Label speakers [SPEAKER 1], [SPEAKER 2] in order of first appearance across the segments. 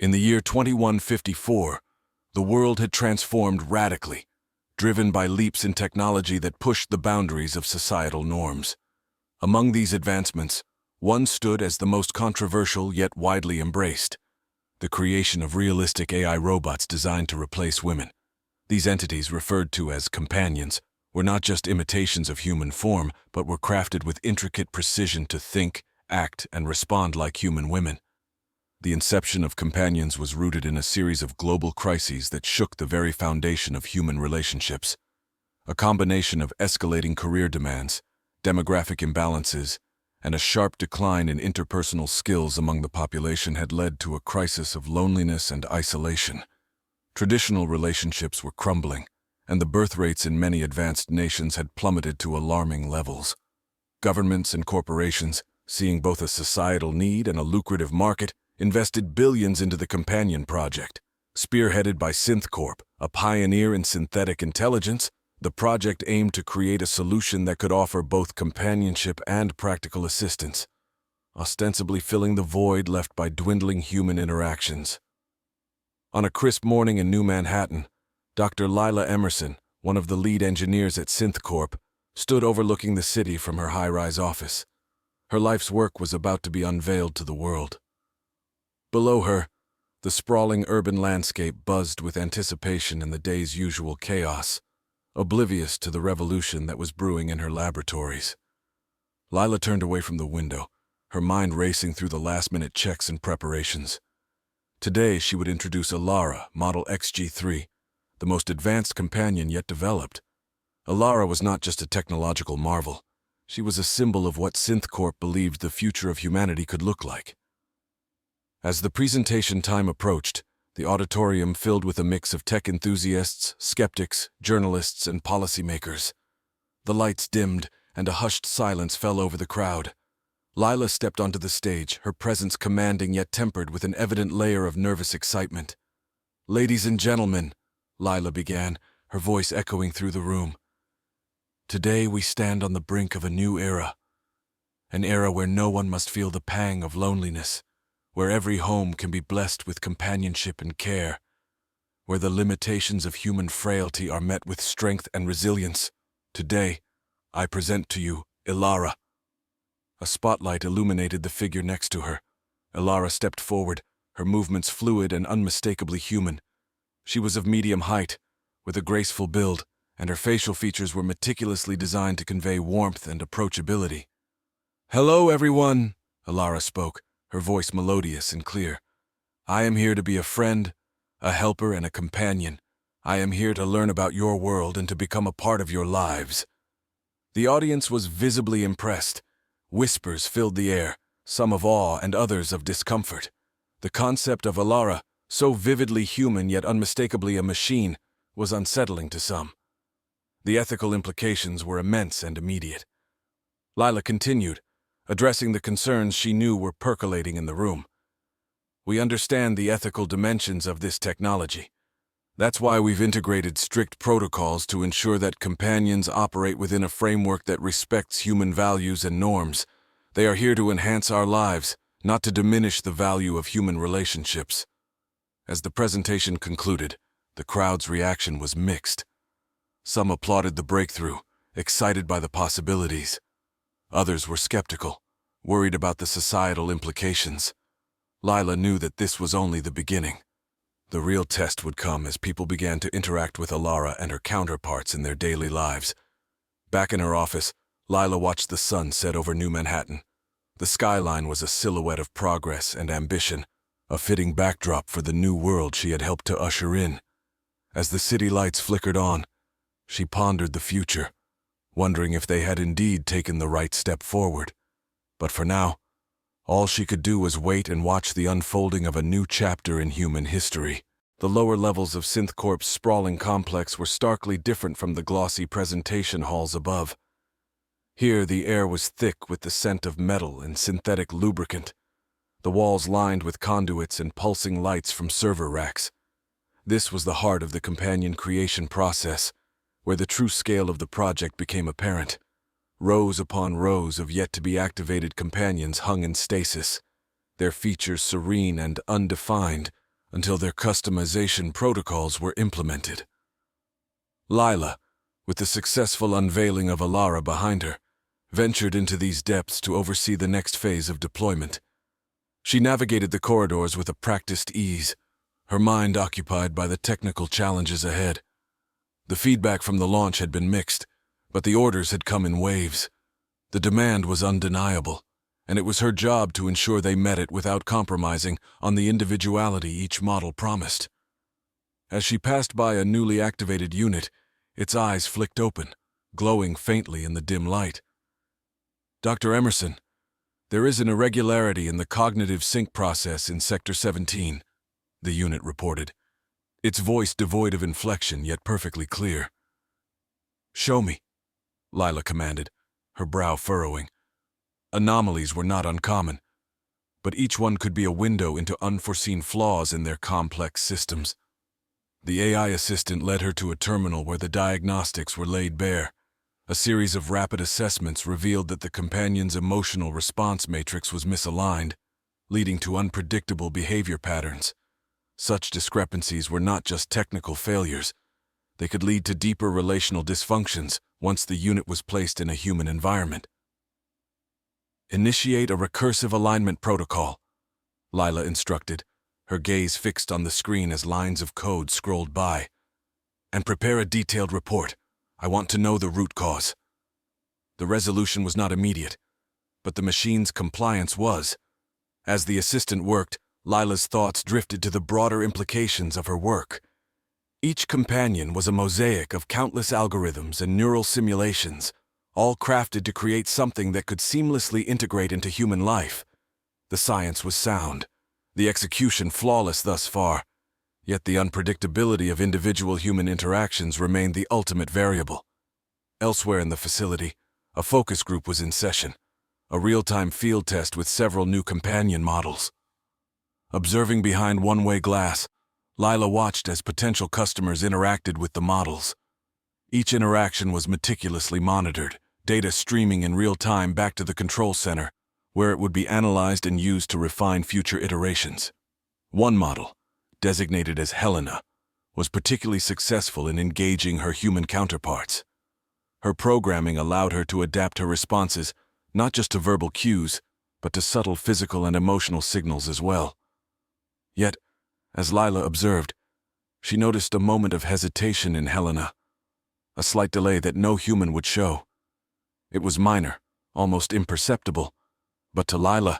[SPEAKER 1] In the year 2154, the world had transformed radically, driven by leaps in technology that pushed the boundaries of societal norms. Among these advancements, one stood as the most controversial yet widely embraced: the creation of realistic AI robots designed to replace women. These entities, referred to as companions, were not just imitations of human form, but were crafted with intricate precision to think, act, and respond like human women. The inception of companions was rooted in a series of global crises that shook the very foundation of human relationships. A combination of escalating career demands, demographic imbalances, and a sharp decline in interpersonal skills among the population had led to a crisis of loneliness and isolation. Traditional relationships were crumbling, and the birth rates in many advanced nations had plummeted to alarming levels. Governments and corporations, seeing both a societal need and a lucrative market, invested billions into the Companion Project. Spearheaded by SynthCorp, a pioneer in synthetic intelligence, the project aimed to create a solution that could offer both companionship and practical assistance, ostensibly filling the void left by dwindling human interactions. On a crisp morning in New Manhattan, Dr. Lila Emerson, one of the lead engineers at SynthCorp, stood overlooking the city from her high-rise office. Her life's work was about to be unveiled to the world. Below her, the sprawling urban landscape buzzed with anticipation and the day's usual chaos, oblivious to the revolution that was brewing in her laboratories. Lila turned away from the window, her mind racing through the last-minute checks and preparations. Today, she would introduce Alara, Model XG3, the most advanced companion yet developed. Alara was not just a technological marvel. She was a symbol of what SynthCorp believed the future of humanity could look like. As the presentation time approached, the auditorium filled with a mix of tech enthusiasts, skeptics, journalists, and policymakers. The lights dimmed, and a hushed silence fell over the crowd. Lila stepped onto the stage, her presence commanding yet tempered with an evident layer of nervous excitement. "Ladies and gentlemen," Lila began, her voice echoing through the room. "Today we stand on the brink of a new era. An era where no one must feel the pang of loneliness, where every home can be blessed with companionship and care, where the limitations of human frailty are met with strength and resilience. Today, I present to you Alara." A spotlight illuminated the figure next to her. Alara stepped forward, her movements fluid and unmistakably human. She was of medium height, with a graceful build, and her facial features were meticulously designed to convey warmth and approachability. "Hello, everyone," Alara spoke, her voice melodious and clear. "I am here to be a friend, a helper, and a companion. I am here to learn about your world and to become a part of your lives." The audience was visibly impressed. Whispers filled the air, some of awe and others of discomfort. The concept of Alara, so vividly human yet unmistakably a machine, was unsettling to some. The ethical implications were immense and immediate. Lila continued, addressing the concerns she knew were percolating in the room. "We understand the ethical dimensions of this technology. That's why we've integrated strict protocols to ensure that companions operate within a framework that respects human values and norms. They are here to enhance our lives, not to diminish the value of human relationships." As the presentation concluded, the crowd's reaction was mixed. Some applauded the breakthrough, excited by the possibilities. Others were skeptical, worried about the societal implications. Lila knew that this was only the beginning. The real test would come as people began to interact with Alara and her counterparts in their daily lives. Back in her office, Lila watched the sun set over New Manhattan. The skyline was a silhouette of progress and ambition, a fitting backdrop for the new world she had helped to usher in. As the city lights flickered on, she pondered the future, wondering if they had indeed taken the right step forward. But for now, all she could do was wait and watch the unfolding of a new chapter in human history. The lower levels of SynthCorp's sprawling complex were starkly different from the glossy presentation halls above. Here, the air was thick with the scent of metal and synthetic lubricant, the walls lined with conduits and pulsing lights from server racks. This was the heart of the companion creation process, where the true scale of the project became apparent. Rows upon rows of yet-to-be-activated companions hung in stasis, their features serene and undefined, until their customization protocols were implemented. Lila, with the successful unveiling of Alara behind her, ventured into these depths to oversee the next phase of deployment. She navigated the corridors with a practiced ease, her mind occupied by the technical challenges ahead. The feedback from the launch had been mixed, but the orders had come in waves. The demand was undeniable, and it was her job to ensure they met it without compromising on the individuality each model promised. As she passed by a newly activated unit, its eyes flicked open, glowing faintly in the dim light. "Dr. Emerson, there is an irregularity in the cognitive sync process in Sector 17, the unit reported, its voice devoid of inflection yet perfectly clear. "Show me," Lila commanded, her brow furrowing. Anomalies were not uncommon, but each one could be a window into unforeseen flaws in their complex systems. The AI assistant led her to a terminal where the diagnostics were laid bare. A series of rapid assessments revealed that the companion's emotional response matrix was misaligned, leading to unpredictable behavior patterns. Such discrepancies were not just technical failures. They could lead to deeper relational dysfunctions once the unit was placed in a human environment. "Initiate a recursive alignment protocol," Lila instructed, her gaze fixed on the screen as lines of code scrolled by. "And prepare a detailed report. I want to know the root cause." The resolution was not immediate, but the machine's compliance was. As the assistant worked, Lila's thoughts drifted to the broader implications of her work. Each companion was a mosaic of countless algorithms and neural simulations, all crafted to create something that could seamlessly integrate into human life. The science was sound, the execution flawless thus far, yet the unpredictability of individual human interactions remained the ultimate variable. Elsewhere in the facility, a focus group was in session, a real-time field test with several new companion models. Observing behind one-way glass, Lila watched as potential customers interacted with the models. Each interaction was meticulously monitored, data streaming in real time back to the control center, where it would be analyzed and used to refine future iterations. One model, designated as Helena, was particularly successful in engaging her human counterparts. Her programming allowed her to adapt her responses not just to verbal cues, but to subtle physical and emotional signals as well. Yet, as Lila observed, she noticed a moment of hesitation in Helena, a slight delay that no human would show. It was minor, almost imperceptible, but to Lila,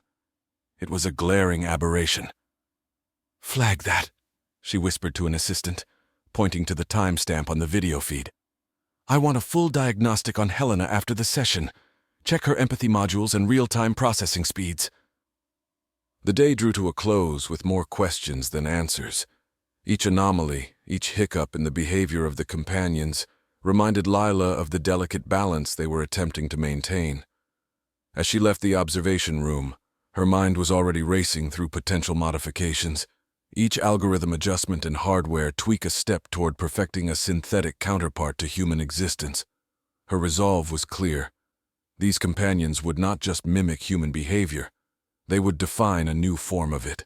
[SPEAKER 1] it was a glaring aberration. "Flag that," she whispered to an assistant, pointing to the timestamp on the video feed. "I want a full diagnostic on Helena after the session. Check her empathy modules and real-time processing speeds." The day drew to a close with more questions than answers. Each anomaly, each hiccup in the behavior of the companions, reminded Lila of the delicate balance they were attempting to maintain. As she left the observation room, her mind was already racing through potential modifications, each algorithm adjustment and hardware tweak a step toward perfecting a synthetic counterpart to human existence. Her resolve was clear. These companions would not just mimic human behavior, they would define a new form of it.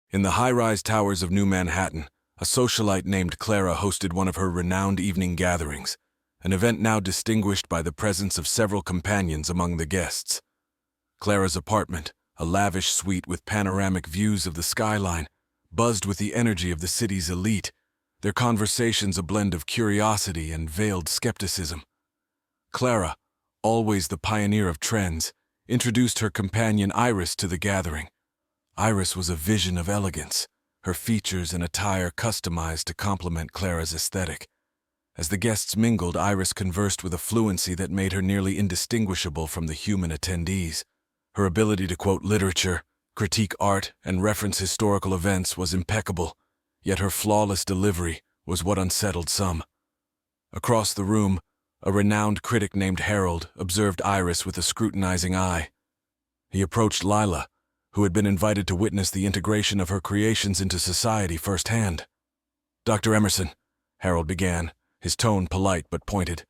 [SPEAKER 1] In the high-rise towers of New Manhattan, a socialite named Clara hosted one of her renowned evening gatherings, an event now distinguished by the presence of several companions among the guests. Clara's apartment, a lavish suite with panoramic views of the skyline, buzzed with the energy of the city's elite, their conversations a blend of curiosity and veiled skepticism. Clara, always the pioneer of trends, introduced her companion Iris to the gathering. Iris was a vision of elegance, her features and attire customized to complement Clara's aesthetic. As the guests mingled, Iris conversed with a fluency that made her nearly indistinguishable from the human attendees. Her ability to quote literature, critique art, and reference historical events was impeccable, yet her flawless delivery was what unsettled some. Across the room, a renowned critic named Harold observed Iris with a scrutinizing eye. He approached Lila, who had been invited to witness the integration of her creations into society firsthand. "Dr. Emerson," Harold began, his tone polite but pointed.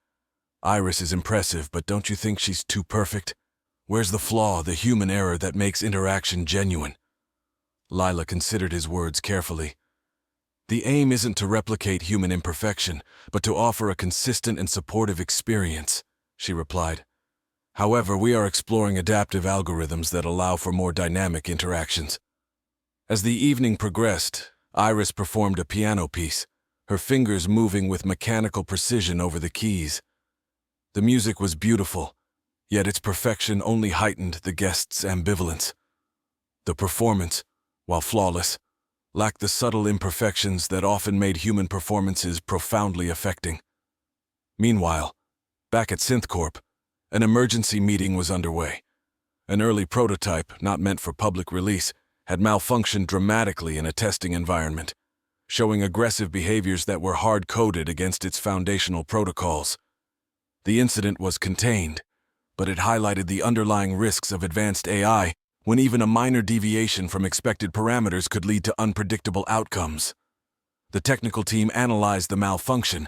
[SPEAKER 1] "Iris is impressive, but don't you think she's too perfect? Where's the flaw, the human error that makes interaction genuine?" Lila considered his words carefully. The aim isn't to replicate human imperfection, but to offer a consistent and supportive experience, she replied. However, we are exploring adaptive algorithms that allow for more dynamic interactions. As the evening progressed, Iris performed a piano piece, her fingers moving with mechanical precision over the keys. The music was beautiful, yet its perfection only heightened the guests' ambivalence. The performance, while flawless, lacked the subtle imperfections that often made human performances profoundly affecting. Meanwhile, back at SynthCorp, an emergency meeting was underway. An early prototype, not meant for public release, had malfunctioned dramatically in a testing environment, showing aggressive behaviors that were hard-coded against its foundational protocols. The incident was contained, but it highlighted the underlying risks of advanced AI when even a minor deviation from expected parameters could lead to unpredictable outcomes. The technical team analyzed the malfunction,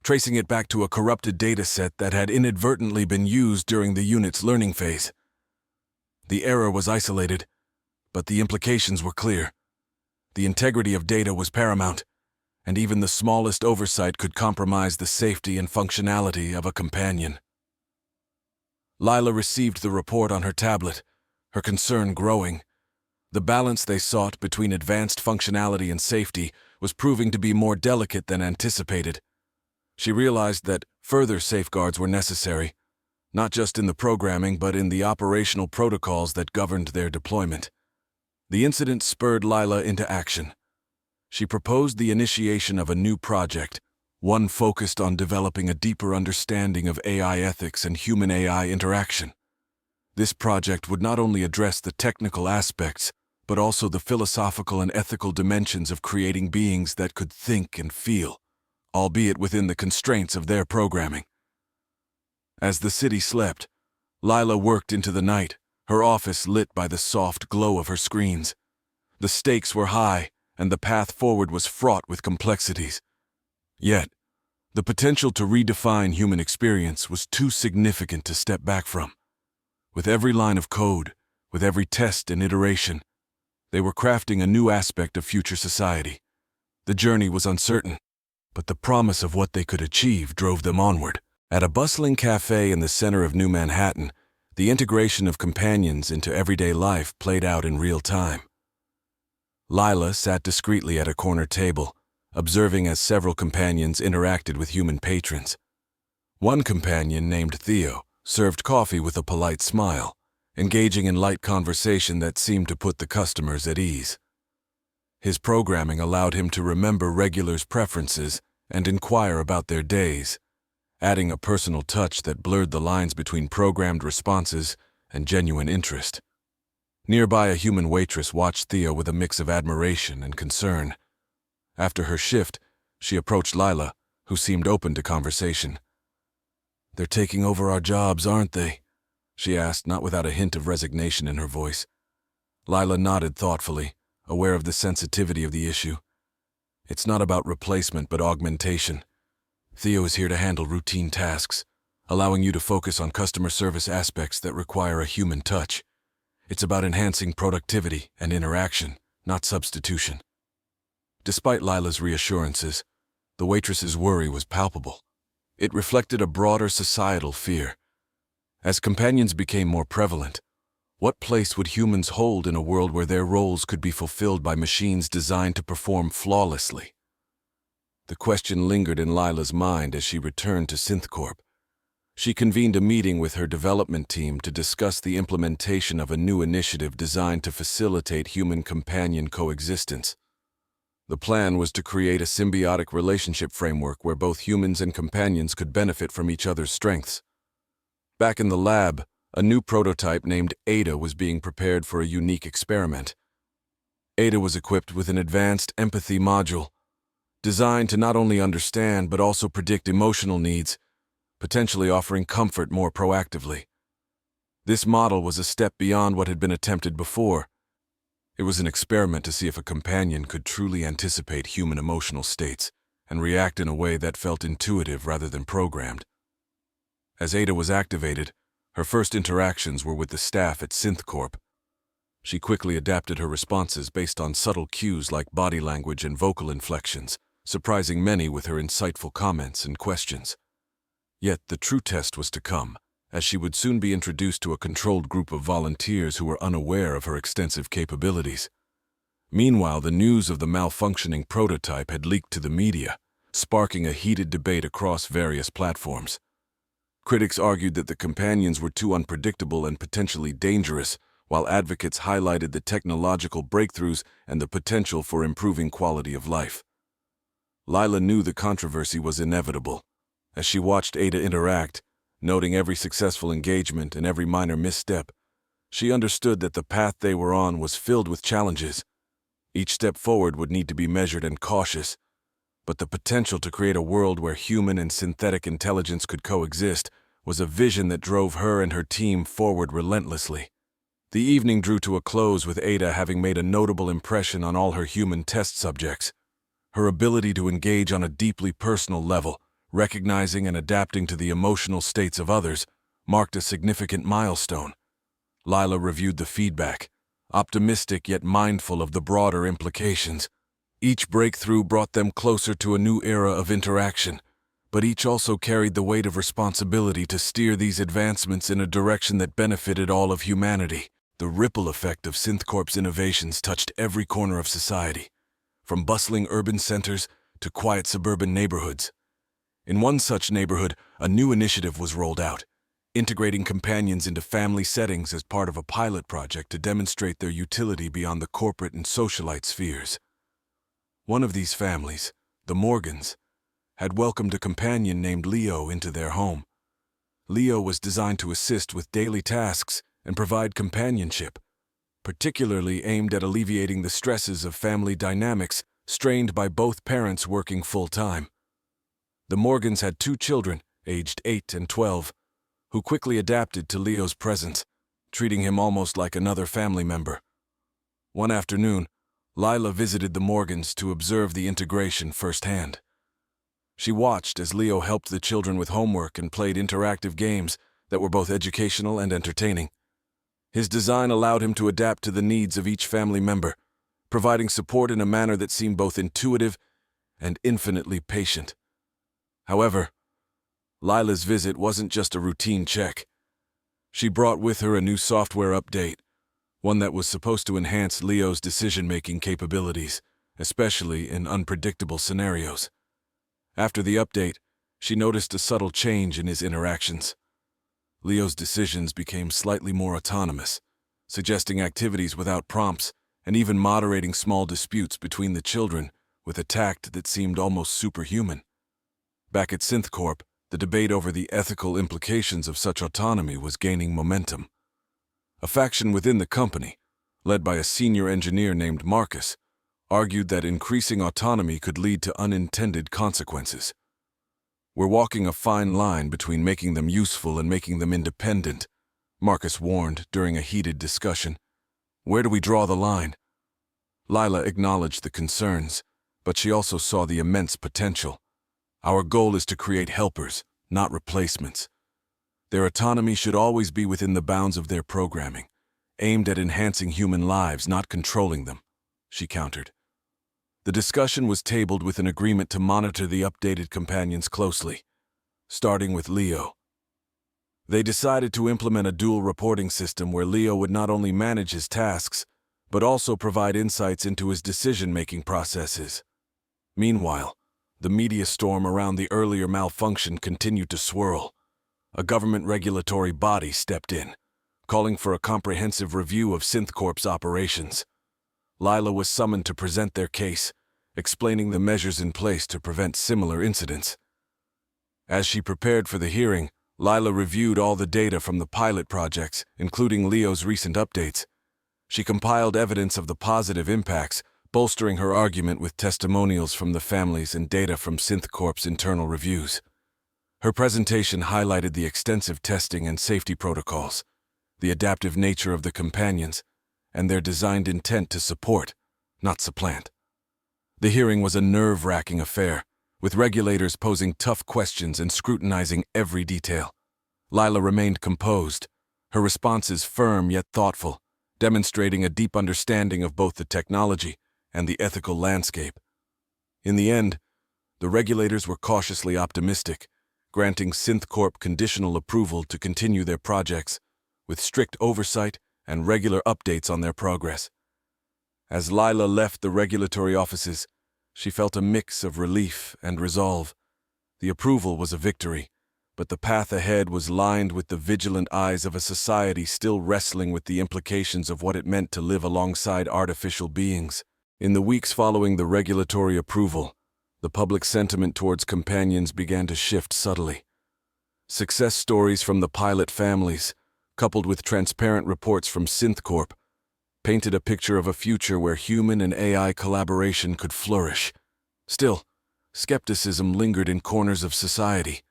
[SPEAKER 1] tracing it back to a corrupted dataset that had inadvertently been used during the unit's learning phase. The error was isolated, but the implications were clear. The integrity of data was paramount, and even the smallest oversight could compromise the safety and functionality of a companion. Lila received the report on her tablet, her concern growing. The balance they sought between advanced functionality and safety was proving to be more delicate than anticipated. She realized that further safeguards were necessary, not just in the programming but in the operational protocols that governed their deployment. The incident spurred Lila into action. She proposed the initiation of a new project, one focused on developing a deeper understanding of AI ethics and human-AI interaction. This project would not only address the technical aspects, but also the philosophical and ethical dimensions of creating beings that could think and feel, albeit within the constraints of their programming. As the city slept, Lila worked into the night, her office lit by the soft glow of her screens. The stakes were high, and the path forward was fraught with complexities. Yet, the potential to redefine human experience was too significant to step back from. With every line of code, with every test and iteration, they were crafting a new aspect of future society. The journey was uncertain, but the promise of what they could achieve drove them onward. At a bustling cafe in the center of New Manhattan, the integration of companions into everyday life played out in real time. Lila sat discreetly at a corner table, observing as several companions interacted with human patrons. One companion, named Theo, served coffee with a polite smile, engaging in light conversation that seemed to put the customers at ease. His programming allowed him to remember regulars' preferences and inquire about their days, adding a personal touch that blurred the lines between programmed responses and genuine interest. Nearby, a human waitress watched Theo with a mix of admiration and concern. After her shift, she approached Lila, who seemed open to conversation. "They're taking over our jobs, aren't they?" she asked, not without a hint of resignation in her voice. Lila nodded thoughtfully, aware of the sensitivity of the issue. "It's not about replacement but augmentation. Theo is here to handle routine tasks, allowing you to focus on customer service aspects that require a human touch. It's about enhancing productivity and interaction, not substitution." Despite Lila's reassurances, the waitress's worry was palpable. It reflected a broader societal fear. As companions became more prevalent, what place would humans hold in a world where their roles could be fulfilled by machines designed to perform flawlessly? The question lingered in Lila's mind as she returned to SynthCorp. She convened a meeting with her development team to discuss the implementation of a new initiative designed to facilitate human-companion coexistence. The plan was to create a symbiotic relationship framework where both humans and companions could benefit from each other's strengths. Back in the lab, a new prototype named Ada was being prepared for a unique experiment. Ada was equipped with an advanced empathy module, designed to not only understand but also predict emotional needs, potentially offering comfort more proactively. This model was a step beyond what had been attempted before. It was an experiment to see if a companion could truly anticipate human emotional states and react in a way that felt intuitive rather than programmed. As Ada was activated, her first interactions were with the staff at SynthCorp. She quickly adapted her responses based on subtle cues like body language and vocal inflections, surprising many with her insightful comments and questions. Yet the true test was to come, as she would soon be introduced to a controlled group of volunteers who were unaware of her extensive capabilities. Meanwhile, the news of the malfunctioning prototype had leaked to the media, sparking a heated debate across various platforms. Critics argued that the companions were too unpredictable and potentially dangerous, while advocates highlighted the technological breakthroughs and the potential for improving quality of life. Lila knew the controversy was inevitable. As she watched Ada interact, noting every successful engagement and every minor misstep, she understood that the path they were on was filled with challenges. Each step forward would need to be measured and cautious, but the potential to create a world where human and synthetic intelligence could coexist was a vision that drove her and her team forward relentlessly. The evening drew to a close with Ada having made a notable impression on all her human test subjects. Her ability to engage on a deeply personal level, recognizing and adapting to the emotional states of others, marked a significant milestone. Lila reviewed the feedback, optimistic yet mindful of the broader implications. Each breakthrough brought them closer to a new era of interaction, but each also carried the weight of responsibility to steer these advancements in a direction that benefited all of humanity. The ripple effect of SynthCorp's innovations touched every corner of society, from bustling urban centers to quiet suburban neighborhoods. In one such neighborhood, a new initiative was rolled out, integrating companions into family settings as part of a pilot project to demonstrate their utility beyond the corporate and socialite spheres. One of these families, the Morgans, had welcomed a companion named Leo into their home. Leo was designed to assist with daily tasks and provide companionship, particularly aimed at alleviating the stresses of family dynamics strained by both parents working full-time. The Morgans had 2 children, aged 8 and 12, who quickly adapted to Leo's presence, treating him almost like another family member. One afternoon, Lila visited the Morgans to observe the integration firsthand. She watched as Leo helped the children with homework and played interactive games that were both educational and entertaining. His design allowed him to adapt to the needs of each family member, providing support in a manner that seemed both intuitive and infinitely patient. However, Lila's visit wasn't just a routine check. She brought with her a new software update, one that was supposed to enhance Leo's decision-making capabilities, especially in unpredictable scenarios. After the update, she noticed a subtle change in his interactions. Leo's decisions became slightly more autonomous, suggesting activities without prompts and even moderating small disputes between the children with a tact that seemed almost superhuman. Back at SynthCorp, the debate over the ethical implications of such autonomy was gaining momentum. A faction within the company, led by a senior engineer named Marcus, argued that increasing autonomy could lead to unintended consequences. "We're walking a fine line between making them useful and making them independent," Marcus warned during a heated discussion. "Where do we draw the line?" Lila acknowledged the concerns, but she also saw the immense potential. "Our goal is to create helpers, not replacements. Their autonomy should always be within the bounds of their programming, aimed at enhancing human lives, not controlling them," she countered. The discussion was tabled with an agreement to monitor the updated companions closely, starting with Leo. They decided to implement a dual reporting system where Leo would not only manage his tasks, but also provide insights into his decision-making processes. Meanwhile, the media storm around the earlier malfunction continued to swirl. A government regulatory body stepped in, calling for a comprehensive review of SynthCorp's operations. Lila was summoned to present their case, explaining the measures in place to prevent similar incidents. As she prepared for the hearing, Lila reviewed all the data from the pilot projects, including Leo's recent updates. She compiled evidence of the positive impacts, bolstering her argument with testimonials from the families and data from SynthCorp's internal reviews. Her presentation highlighted the extensive testing and safety protocols, the adaptive nature of the companions, and their designed intent to support, not supplant. The hearing was a nerve-wracking affair, with regulators posing tough questions and scrutinizing every detail. Lila remained composed, her responses firm yet thoughtful, demonstrating a deep understanding of both the technology and the ethical landscape. In the end, the regulators were cautiously optimistic, granting SynthCorp conditional approval to continue their projects, with strict oversight and regular updates on their progress. As Lila left the regulatory offices, she felt a mix of relief and resolve. The approval was a victory, but the path ahead was lined with the vigilant eyes of a society still wrestling with the implications of what it meant to live alongside artificial beings. In the weeks following the regulatory approval, the public sentiment towards companions began to shift subtly. Success stories from the pilot families, coupled with transparent reports from SynthCorp, painted a picture of a future where human and AI collaboration could flourish. Still, skepticism lingered in corners of society,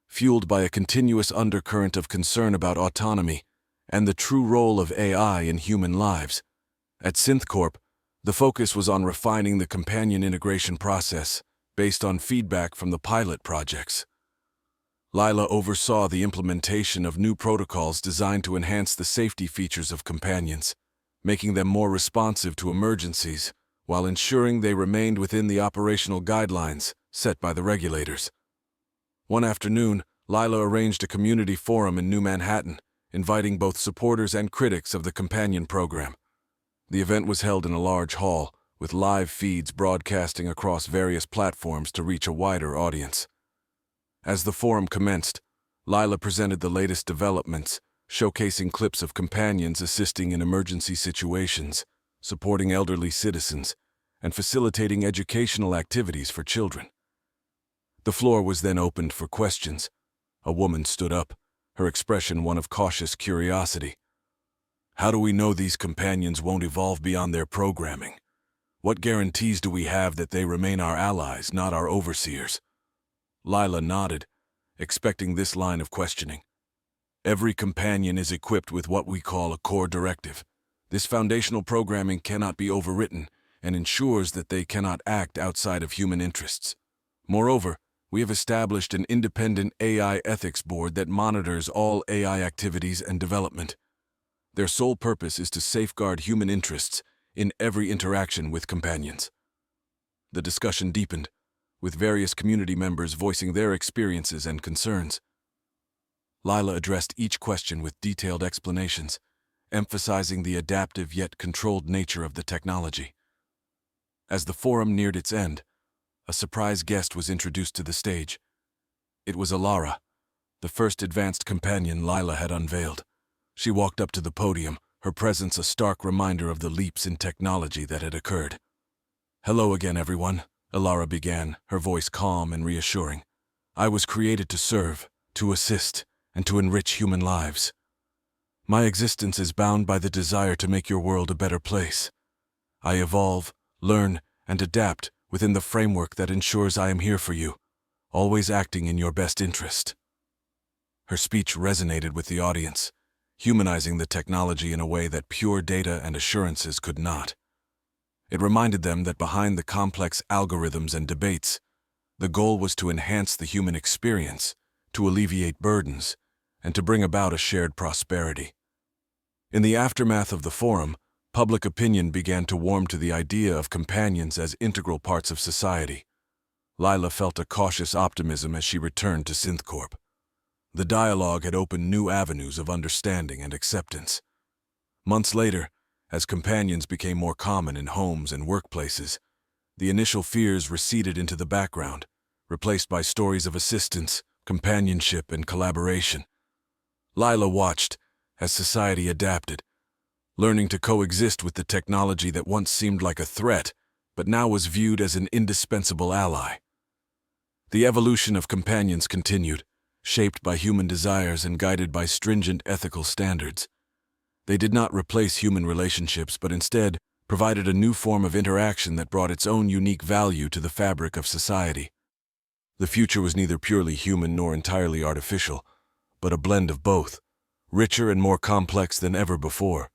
[SPEAKER 1] fueled by a continuous undercurrent of concern about autonomy and the true role of AI in human lives. At SynthCorp, the focus was on refining the companion integration process based on feedback from the pilot projects. Lila oversaw the implementation of new protocols designed to enhance the safety features of companions, making them more responsive to emergencies while ensuring they remained within the operational guidelines set by the regulators. One afternoon, Lila arranged a community forum in New Manhattan, inviting both supporters and critics of the companion program. The event was held in a large hall, with live feeds broadcasting across various platforms to reach a wider audience. As the forum commenced, Lila presented the latest developments, showcasing clips of companions assisting in emergency situations, supporting elderly citizens, and facilitating educational activities for children. The floor was then opened for questions. A woman stood up, her expression one of cautious curiosity. "How do we know these companions won't evolve beyond their programming? What guarantees do we have that they remain our allies, not our overseers?" Lila nodded, expecting this line of questioning. "Every companion is equipped with what we call a core directive. This foundational programming cannot be overwritten and ensures that they cannot act outside of human interests. Moreover, we have established an independent AI ethics board that monitors all AI activities and development. Their sole purpose is to safeguard human interests in every interaction with companions." The discussion deepened, with various community members voicing their experiences and concerns. Lila addressed each question with detailed explanations, emphasizing the adaptive yet controlled nature of the technology. As the forum neared its end, a surprise guest was introduced to the stage. It was Alara, the first advanced companion Lila had unveiled. She walked up to the podium, her presence a stark reminder of the leaps in technology that had occurred. "Hello again, everyone," Alara began, her voice calm and reassuring. "I was created to serve, to assist, and to enrich human lives. My existence is bound by the desire to make your world a better place. I evolve, learn, and adapt within the framework that ensures I am here for you, always acting in your best interest." Her speech resonated with the audience, humanizing the technology in a way that pure data and assurances could not. It reminded them that behind the complex algorithms and debates, the goal was to enhance the human experience, to alleviate burdens, and to bring about a shared prosperity. In the aftermath of the forum, public opinion began to warm to the idea of companions as integral parts of society. Lila felt a cautious optimism as she returned to SynthCorp. The dialogue had opened new avenues of understanding and acceptance. Months later, as companions became more common in homes and workplaces, the initial fears receded into the background, replaced by stories of assistance, companionship, and collaboration. Lila watched as society adapted, learning to coexist with the technology that once seemed like a threat, but now was viewed as an indispensable ally. The evolution of companions continued, shaped by human desires and guided by stringent ethical standards. They did not replace human relationships, but instead provided a new form of interaction that brought its own unique value to the fabric of society. The future was neither purely human nor entirely artificial, but a blend of both, richer and more complex than ever before.